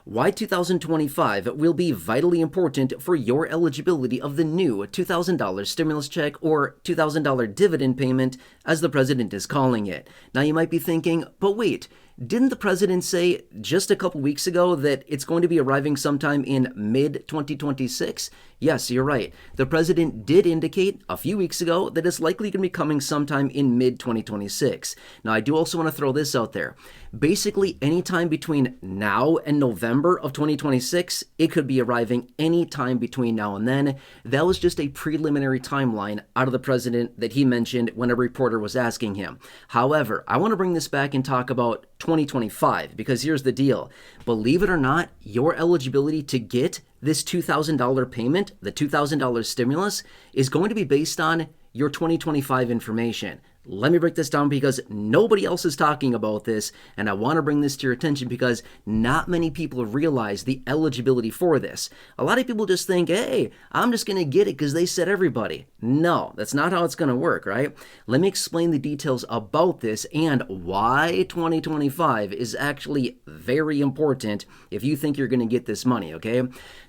Why 2025 will be vitally important for your eligibility of the new $2,000 stimulus check or $2,000 dividend payment, as the president is calling it. Now you might be thinking, but wait, didn't the president say just a couple weeks ago that it's going to be arriving sometime in mid-2026? Yes, you're right. The president did indicate a few weeks ago that it's likely going to be coming sometime in mid-2026. Now, I do also want to throw this out there. Basically, anytime between now and November of 2026, it could be arriving anytime between now and then. That was just a preliminary timeline out of the president that he mentioned when a reporter was asking him. However, I want to bring this back and talk about 2025, because here's the deal. Believe it or not, your eligibility to get this $2,000 payment, the $2,000 stimulus, is going to be based on your 2025 information. Let me break this down because nobody else is talking about this, and I want to bring this to your attention because not many people realize the eligibility for this. A lot of people just think, hey, I'm just going to get it because they said everybody. No, that's not how it's going to work, right? Let me explain the details about this and why 2025 is actually very important if you think you're going to get this money, okay?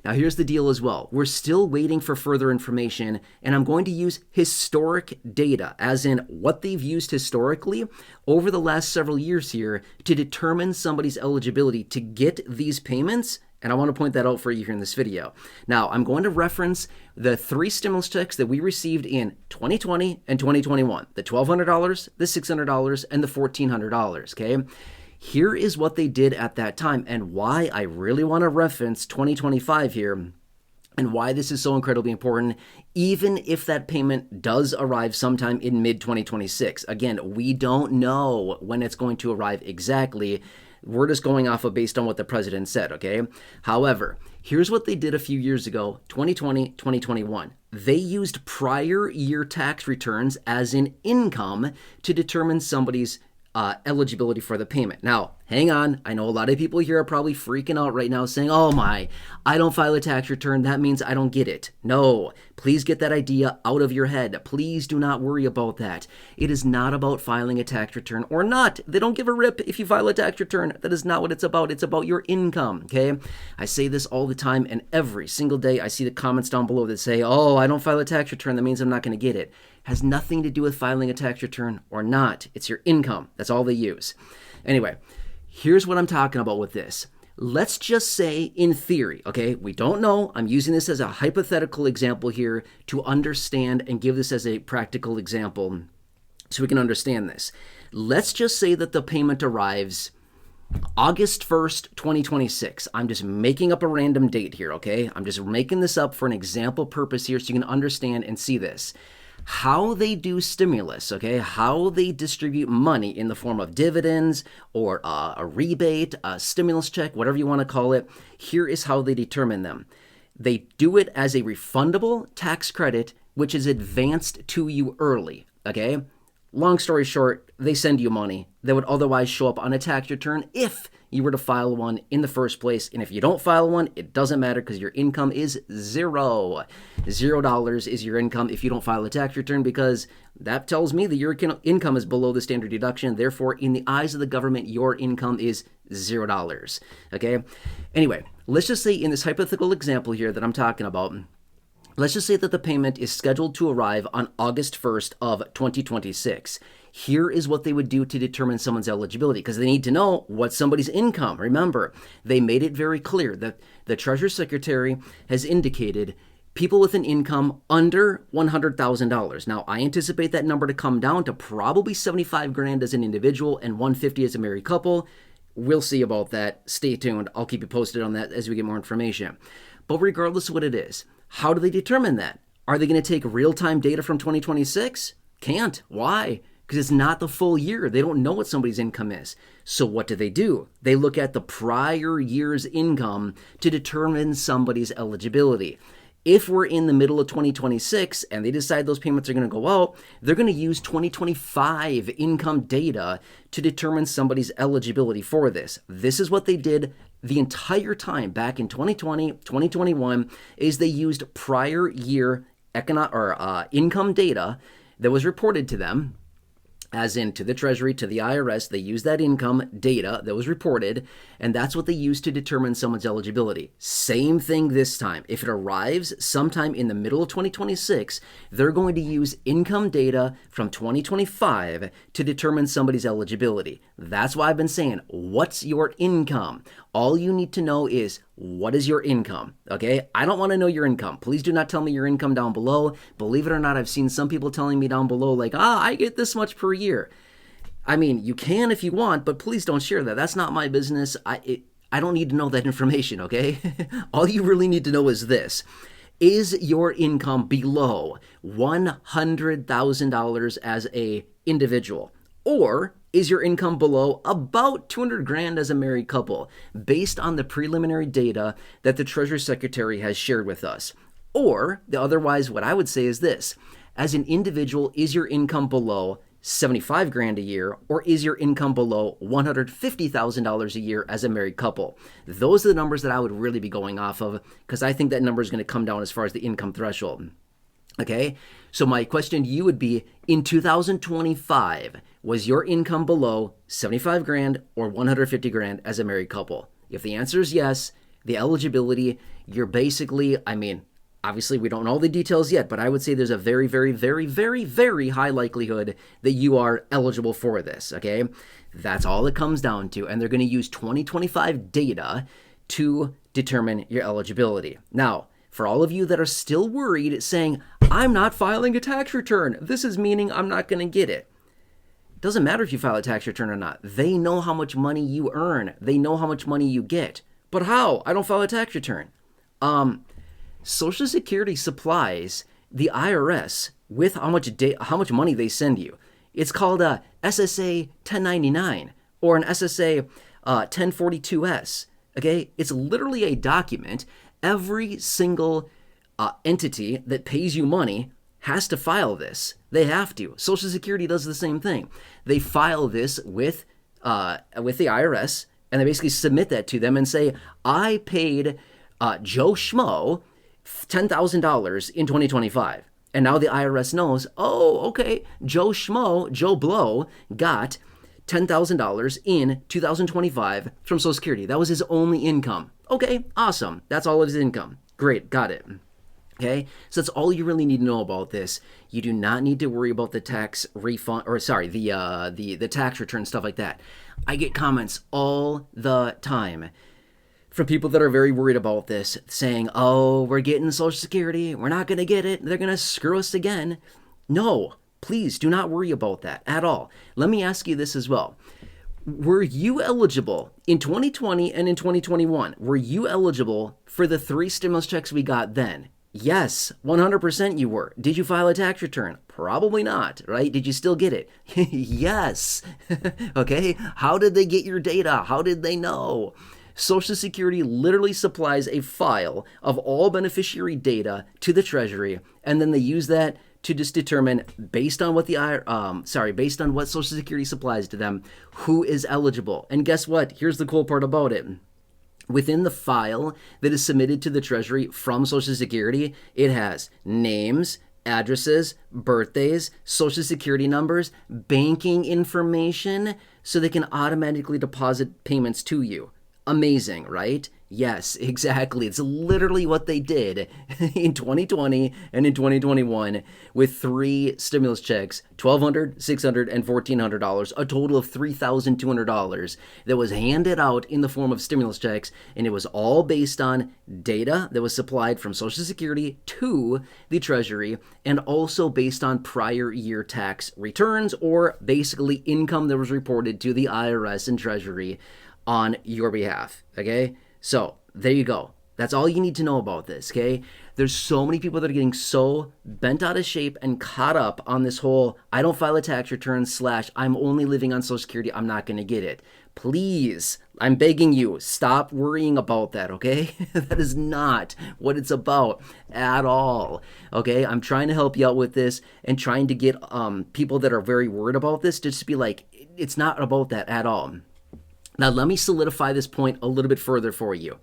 Now, here's the deal as well. We're still waiting for further information, and I'm going to use historic data, as in what they've used historically over the last several years here to determine somebody's eligibility to get these payments. And I want to point that out for you here in this video. Now, I'm going to reference the 3 stimulus checks that we received in 2020 and 2021, the $1,200, the $600, and the $1,400, okay? Here is what they did at that time and why I really want to reference 2025 here, and why this is so incredibly important, even if that payment does arrive sometime in mid-2026. Again, we don't know when it's going to arrive exactly. We're just going off of based on what the president said, okay? However, here's what they did a few years ago, 2020, 2021. They used prior year tax returns as an income to determine somebody's eligibility for the payment. Now, hang on. I know a lot of people here are probably freaking out right now saying, oh my, I don't file a tax return. That means I don't get it. No, please get that idea out of your head. Please do not worry about that. It is not about filing a tax return or not. They don't give a rip if you file a tax return. That is not what it's about. It's about your income, okay? I say this all the time, and every single day I see the comments down below that say, oh, I don't file a tax return. That means I'm not going to get it. Has nothing to do with filing a tax return or not. It's your income. That's all they use. Anyway, here's what I'm talking about with this. Let's just say in theory, okay, we don't know. I'm using this as a hypothetical example here to understand and give this as a practical example so we can understand this. Let's just say that the payment arrives August 1st, 2026. I'm just making up a random date here, okay? I'm just making this up for an example purpose here so you can understand and see this. How they do stimulus, okay, how they distribute money in the form of dividends or a rebate, a stimulus check, whatever you want to call it, here is how they determine them. They do it as a refundable tax credit, which is advanced to you early, okay? Long story short, they send you money that would otherwise show up on a tax return if you were to file one in the first place. And if you don't file one, it doesn't matter because your income is zero. $0 is your income if you don't file a tax return, because that tells me that your income is below the standard deduction. Therefore, in the eyes of the government, your income is $0. Okay? Anyway, let's just say in this hypothetical example here that I'm talking about, let's just say that the payment is scheduled to arrive on August 1st of 2026. Here is what they would do to determine someone's eligibility, because they need to know what's somebody's income. Remember, they made it very clear that the Treasury Secretary has indicated people with an income under $100,000. Now, I anticipate that number to come down to probably 75 grand as an individual and 150 as a married couple. We'll see about that. Stay tuned. I'll keep you posted on that as we get more information. But regardless of what it is, how do they determine that? Are they going to take real-time data from 2026? Can't. Why? Because it's not the full year. They don't know what somebody's income is. So what do? They look at the prior year's income to determine somebody's eligibility. If we're in the middle of 2026 and they decide those payments are going to go out, they're going to use 2025 income data to determine somebody's eligibility for this. This is what they did the entire time back in 2020, 2021, is they used prior year income data that was reported to them as in to the Treasury, to the IRS. They use that income data that was reported, and that's what they use to determine someone's eligibility. Same thing this time. If it arrives sometime in the middle of 2026, they're going to use income data from 2025 to determine somebody's eligibility. That's why I've been saying, what's your income? All you need to know is, what is your income? Okay? I don't want to know your income. Please do not tell me your income down below. Believe it or not, I've seen some people telling me down below, like, I get this much per year. I mean, you can if you want, but please don't share that. That's not my business. I don't need to know that information, okay? All you really need to know is this. Is your income below $100,000 as a individual? Or is your income below about 200 grand as a married couple, based on the preliminary data that the Treasury Secretary has shared with us? Or, otherwise, what I would say is this. As an individual, is your income below 75 grand a year, or is your income below $150,000 a year as a married couple? Those are the numbers that I would really be going off of, because I think that number is going to come down as far as the income threshold. Okay, so my question to you would be, in 2025, was your income below 75 grand or 150 grand as a married couple? If the answer is yes, the eligibility, you're basically, I mean, obviously we don't know all the details yet, but I would say there's a very, very, very, very, very high likelihood that you are eligible for this, okay? That's all it comes down to, and they're going to use 2025 data to determine your eligibility. Now, for all of you that are still worried, saying, I'm not filing a tax return, this is meaning I'm not going to get it. Doesn't matter if you file a tax return or not. They know how much money you earn. They know how much money you get. But how? I don't file a tax return. Social Security supplies the IRS with how much money they send you. It's called a SSA 1099 or an SSA 1042S. Okay, it's literally a document. Every single entity that pays you money has to file this. They have to. Social Security does the same thing. They file this with the IRS, and they basically submit that to them and say, I paid Joe Schmo $10,000 in 2025. And now the IRS knows, oh, okay, Joe Schmo, Joe Blow got $10,000 in 2025 from Social Security. That was his only income. Okay, awesome. That's all of his income. Great, got it. Okay, so that's all you really need to know about this. You do not need to worry about the tax refund, or sorry, the tax return, stuff like that. I get comments all the time from people that are very worried about this, saying, oh, we're getting Social Security, we're not going to get it, they're going to screw us again. No, please do not worry about that at all. Let me ask you this as well. Were you eligible in 2020 and in 2021? Were you eligible for the 3 stimulus checks we got then? Yes, 100% you were. Did you file a tax return? Probably not, right? Did you still get it? Yes. Okay, how did they get your data? How did they know? Social Security literally supplies a file of all beneficiary data to the Treasury, and then they use that to just determine, based on what based on what Social Security supplies to them, who is eligible. And guess what? Here's the cool part about it. Within the file that is submitted to the Treasury from Social Security, it has names, addresses, birthdays, Social Security numbers, banking information, so they can automatically deposit payments to you. Amazing, right? Yes, exactly. It's literally what they did in 2020 and in 2021 with 3 stimulus checks, $1,200, $600, and $1,400, a total of $3,200 that was handed out in the form of stimulus checks, and it was all based on data that was supplied from Social Security to the Treasury, and also based on prior year tax returns, or basically income that was reported to the IRS and Treasury on your behalf, okay? So there you go. That's all you need to know about this, okay? There's so many people that are getting so bent out of shape and caught up on this whole, I don't file a tax return / I'm only living on Social Security, I'm not going to get it. Please, I'm begging you, stop worrying about that, okay? That is not what it's about at all, okay? I'm trying to help you out with this and trying to get people that are very worried about this to just be like, it's not about that at all. Now, let me solidify this point a little bit further for you.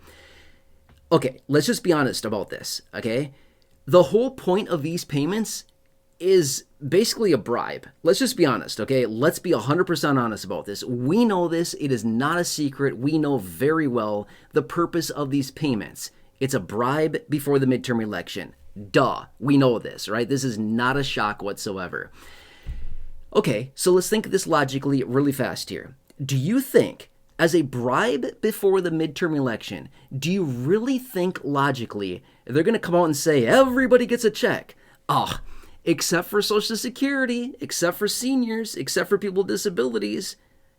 Okay, let's just be honest about this, okay? The whole point of these payments is basically a bribe. Let's just be honest, okay? Let's be 100% honest about this. We know this. It is not a secret. We know very well the purpose of these payments. It's a bribe before the midterm election. Duh. We know this, right? This is not a shock whatsoever. Okay, so let's think of this logically really fast here. Do you think, as a bribe before the midterm election, do you really think logically they're going to come out and say, everybody gets a check? Except for Social Security, except for seniors, except for people with disabilities.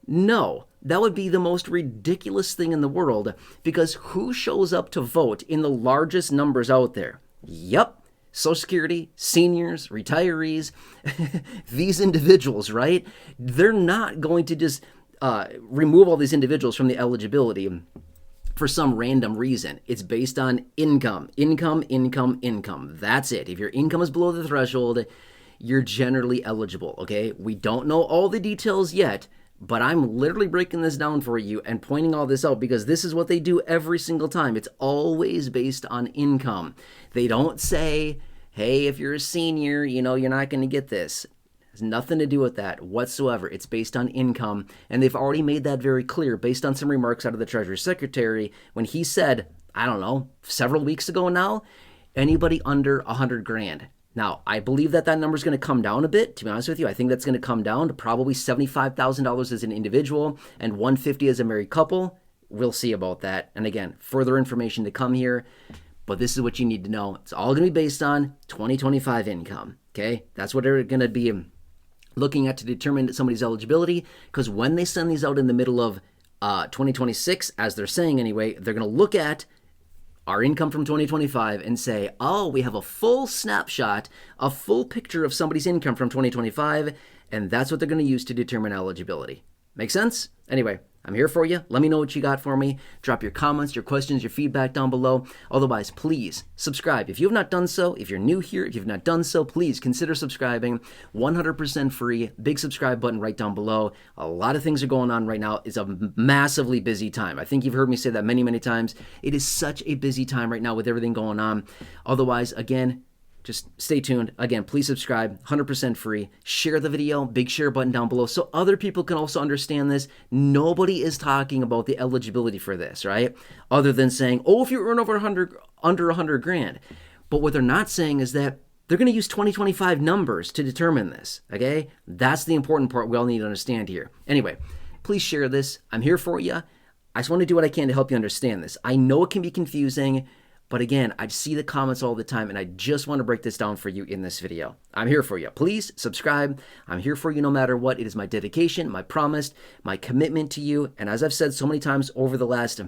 No, that would be the most ridiculous thing in the world, because who shows up to vote in the largest numbers out there? Yep. Social Security, seniors, retirees, these individuals, right? They're not going to just remove all these individuals from the eligibility for some random reason. It's based on income. That's it. If your income is below the threshold, you're generally eligible, okay? We don't know all the details yet, but I'm literally breaking this down for you and pointing all this out because this is what they do every single time. It's always based on income. They don't say, hey, if you're a senior, you're not going to get this. It has nothing to do with that whatsoever. It's based on income, and they've already made that very clear based on some remarks out of the Treasury Secretary when he said, I don't know, several weeks ago now, anybody under 100 grand. Now, I believe that number is going to come down a bit, to be honest with you. I think that's going to come down to probably $75,000 as an individual and $150,000 as a married couple. We'll see about that. And again, further information to come here, but this is what you need to know. It's all going to be based on 2025 income, okay? That's what they're going to be looking at to determine somebody's eligibility, because when they send these out in the middle of 2026, as they're saying anyway, they're going to look at our income from 2025 and say, oh, we have a full snapshot, a full picture of somebody's income from 2025, and that's what they're going to use to determine eligibility. Make sense? Anyway, I'm here for you. Let me know what you got for me. Drop your comments, your questions, your feedback down below. Otherwise, please subscribe. If you have not done so, if you're new here, if you've not done so, please consider subscribing. 100% free. Big subscribe button right down below. A lot of things are going on right now. It's a massively busy time. I think you've heard me say that many, many times. It is such a busy time right now with everything going on. Otherwise, again, just stay tuned. Again, please subscribe, 100% free. Share the video, big share button down below so other people can also understand this. Nobody is talking about the eligibility for this, right? Other than saying, oh, if you earn over under 100 grand. But what they're not saying is that they're going to use 2025 numbers to determine this, okay? That's the important part we all need to understand here. Anyway, please share this. I'm here for you. I just want to do what I can to help you understand this. I know it can be confusing, but again, I see the comments all the time, and I just want to break this down for you in this video. I'm here for you. Please subscribe. I'm here for you no matter what. It is my dedication, my promise, my commitment to you. And as I've said so many times over the last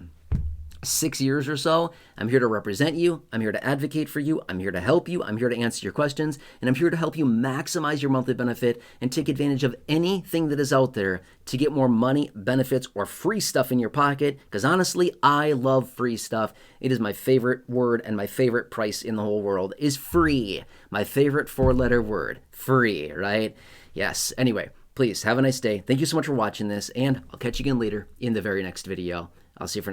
6 years or so, I'm here to represent you. I'm here to advocate for you. I'm here to help you. I'm here to answer your questions. And I'm here to help you maximize your monthly benefit and take advantage of anything that is out there to get more money, benefits, or free stuff in your pocket. Because honestly, I love free stuff. It is my favorite word and my favorite price in the whole world is free. My favorite 4-letter word, free, right? Yes. Anyway, please have a nice day. Thank you so much for watching this, and I'll catch you again later in the very next video. I'll see you for now.